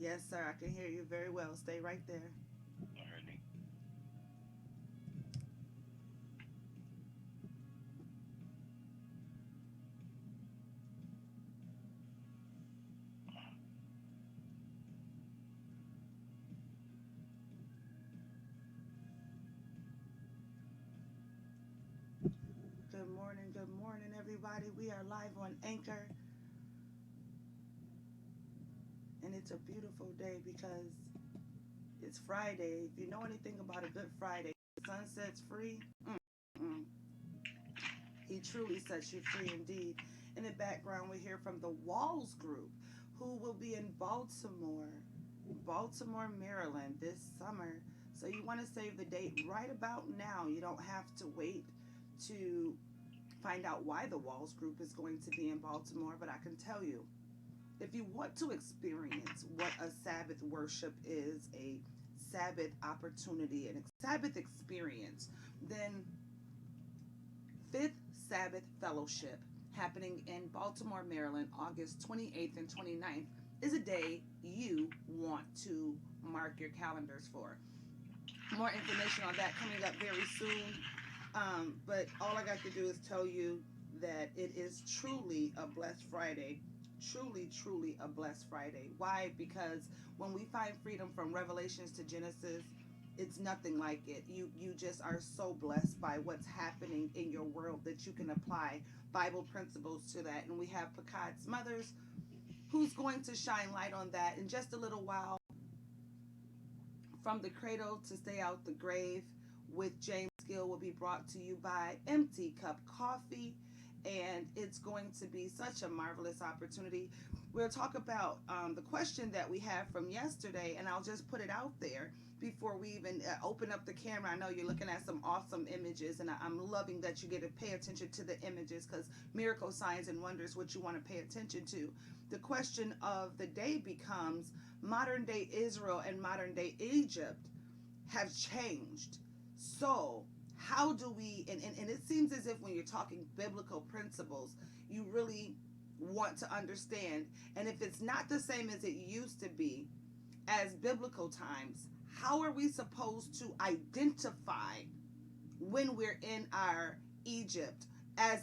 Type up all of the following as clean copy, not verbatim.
Yes, sir. I can hear you very well. Stay right there. Alrighty. Good morning, everybody. We are live on Anchor, and it's a beautiful day because it's Friday. If you know anything about a good Friday, the sun sets free. Mm-mm. He truly sets you free indeed. In the background, we hear from the Walls Group, who will be in Baltimore, Maryland this summer. So you want to save the date right about now. You don't have to wait to find out why the Walls Group is going to be in Baltimore, but I can tell you, if you want to experience what a Sabbath worship is, a Sabbath opportunity, and a Sabbath experience, then Fifth Sabbath Fellowship, happening in Baltimore, Maryland, August 28th and 29th, is a day you want to mark your calendars for. More information on that coming up very soon. But all I got to do is tell you that it is truly a blessed Friday. Truly, truly a blessed Friday. Why? Because when we find freedom from Revelations to Genesis, it's nothing like it. You just are so blessed by what's happening in your world that you can apply Bible principles to that. And we have Paqad Smothers, who's going to shine light on that in just a little while. From the Cradle to Stay Out the Grave with James Gill will be brought to you by Empty Cup Coffee, and it's going to be such a marvelous opportunity. We'll talk about the question that we have from yesterday, and I'll just put it out there before we even open up the camera. I know you're looking at some awesome images, and I'm loving that you get to pay attention to the images because miracle signs and wonders what you want to pay attention to. The question of the day becomes modern day Israel and modern day Egypt have changed. So, how do we, and it seems as if when you're talking biblical principles, you really want to understand. And if it's not the same as it used to be as biblical times, how are we supposed to identify when we're in our Egypt? I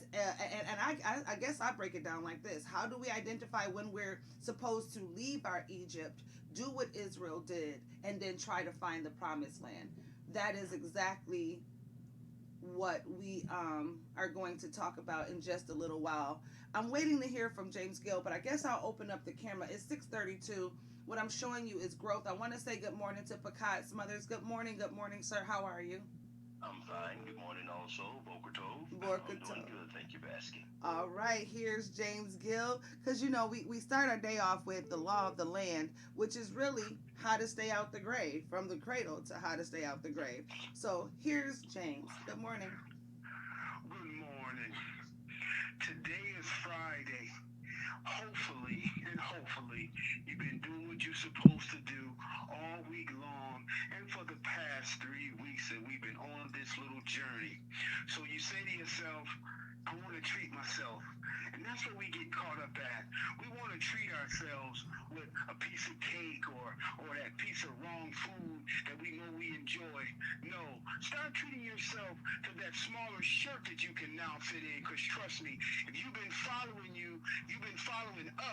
guess I break it down like this: how do we identify when we're supposed to leave our Egypt, do what Israel did, and then try to find the promised land? That is exactly what we are going to talk about in just a little while. I'm waiting to hear from James Gill, but I guess I'll open up the camera. It's 6:32. What I'm showing you is growth. I want to say good morning to Paqad Smothers. Good morning, sir. How are you? I'm fine. Good morning, also, Boker Tove. I'm Borkato. doing good. Thank you for asking. All right, here's James Gill. Because, we start our day off with the law of the land, which is really how to stay out the grave, from the cradle to how to stay out the grave. So here's James. Good morning. Good morning. Today is Friday. Hopefully, you've been doing what you're supposed to do all week long and for the past 3 weeks that we've been on this little journey. So you say to yourself, I want to treat myself. And that's what we get caught up at. We want to treat ourselves with a piece of cake or that piece of wrong food that we know we enjoy. No, start treating yourself to that smaller shirt that you can now fit in. Because trust me, if you've been following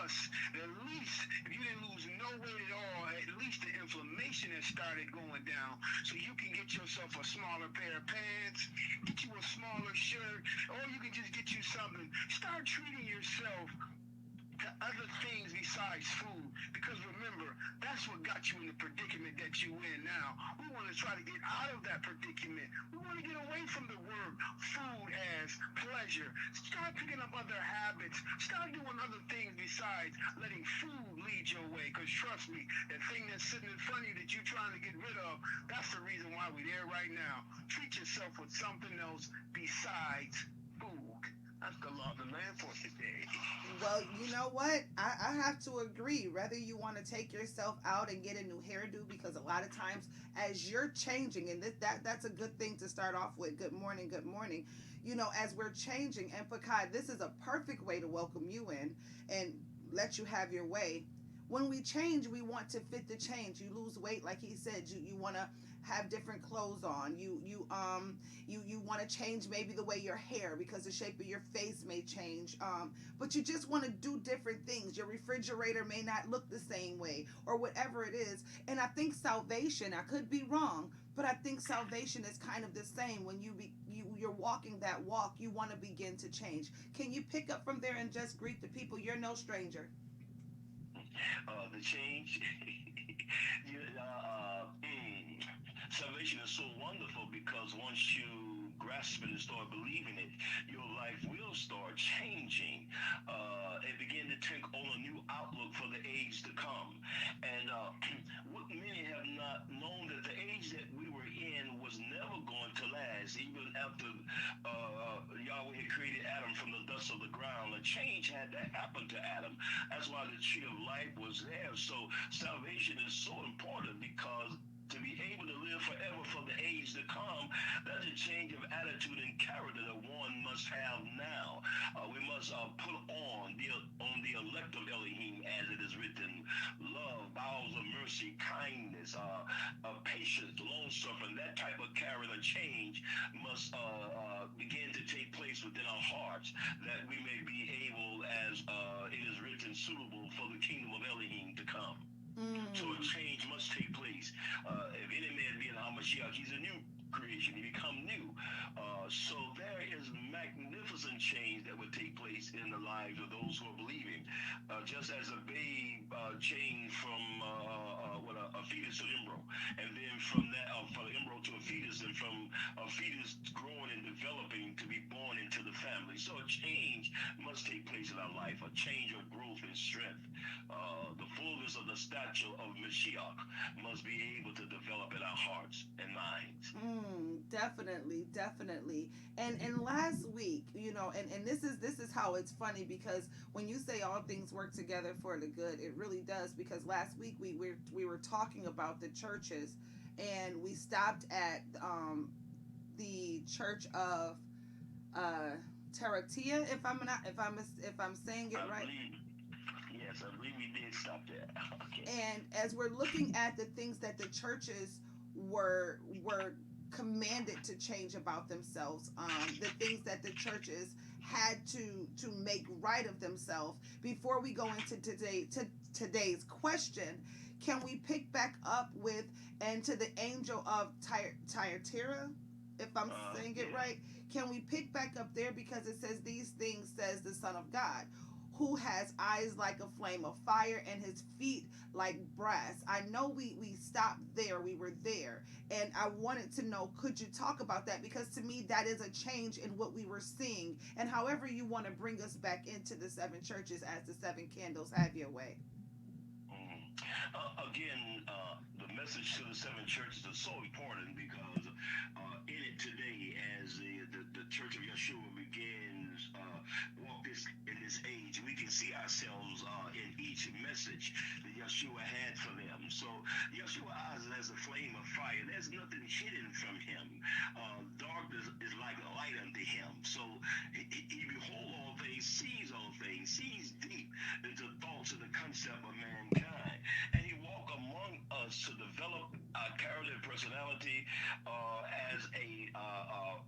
us, at least if you didn't lose no weight at all, at least the inflammation has started going down. So you can get yourself a smaller pair of pants, get you a smaller shirt, or you can just get you something. Start treating yourself to other things besides food. Because remember, that's what got you in the predicament that you in now. We want to try to get out of that predicament. We want to get away from the word food as pleasure. Start picking up other habits. Start doing other things besides letting food lead your way. Because trust me, that thing that's sitting in front of you that you're trying to get rid of, that's the reason why we're there right now. Treat yourself with something else besides food. That's the law of the land for today. Well, you know what? I have to agree. Whether you want to take yourself out and get a new hairdo, because a lot of times as you're changing, and that's a good thing to start off with. Good morning, good morning. As we're changing, and Pakai, this is a perfect way to welcome you in and let you have your way. when we change, we want to fit the change. You lose weight, like he said, you want to have different clothes on. You want to change maybe the way your hair, because the shape of your face may change. But you just want to do different things. Your refrigerator may not look the same way, or whatever it is. And I think salvation, I could be wrong, but I think salvation is kind of the same. When you're walking that walk, you want to begin to change. Can you pick up from there and just greet the people? You're no stranger. The change. you, Salvation is so wonderful because once you grasp it and start believing it, your life will start changing and begin to take on a new outlook for the age to come. And what many have not known, that the age that we were in was never going to last, even after Yahweh had created Adam from the dust of the ground. A change had to happen to Adam. That's why the tree of life was there. So salvation is so important, because to be able to live forever for the age to come, that's a change of attitude and character that one must have now. We must put on the elect of Elohim, as it is written, love, bowels of mercy, kindness, patience, long suffering. That type of character change must begin to take place within our hearts, that we may be able, as it is written, suitable for the kingdom of Elohim to come. So a change must take place. If any man be in Hamashiach, he's a new creation. He become new. So there is magnificent change that would take place in the lives of those who are believing. Just as a babe changed from a fetus to an embryo, and then from that, from an embryo to a fetus, and from a fetus growing and developing to be born into the family. So a change must take place in our life, a change of growth and strength. The fullness of the stature of Mashiach must be able to develop in our hearts and minds. Definitely, definitely. And last week, and this is how it's funny, because when you say all things work together for the good, it really does. Because last week we were talking about the churches, and we stopped at the church of Taratia, if I'm saying it right. Yes, I believe we did stop there. Okay. And as we're looking at the things that the churches were commanded to change about themselves, the things that the churches had to make right of themselves, before we go into today's question, can we pick back up with, and to the angel of Thyatira, if I'm saying it right? Can we pick back up there, because it says, these things says the Son of God, who has eyes like a flame of fire and his feet like brass. I know we stopped there. We were there. And I wanted to know, could you talk about that? Because to me, that is a change in what we were seeing. And however you want to bring us back into the seven churches as the seven candles, have your way. Again, the message to the seven churches is so important, because in it today, as the Church of Yeshua begins walk in this age, we can see ourselves in each message that Yeshua had for them. So Yeshua eyes as a flame of fire. There's nothing hidden from him. Darkness is like a light unto him. So he beholds all things, sees all things, sees deep into thoughts and the concept of mankind. And he walk among us to develop our character and personality as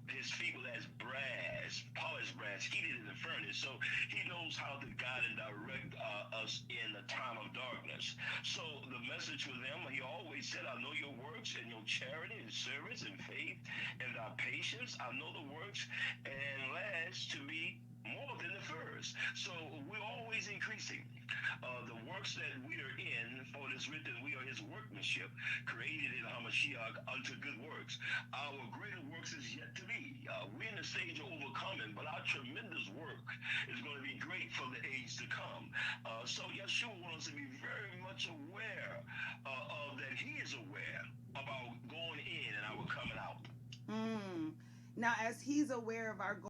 his feet were as brass, polished brass, heated in the furnace. So he knows how to guide and direct us in the time of darkness. So the message with them, he always said, I know your works and your charity and service and faith and thy patience. I know the works, and last to be more than the first. So we're always increasing. The works that we are in, for it is written, we are his workmanship, created in Hamashiach unto good works. Our greater works is yet to be. We're in the stage of overcoming, but our tremendous work is going to be great for the age to come. So Yeshua wants us to be very much aware of that. He is aware about going in and our coming out. Now, as he's aware of our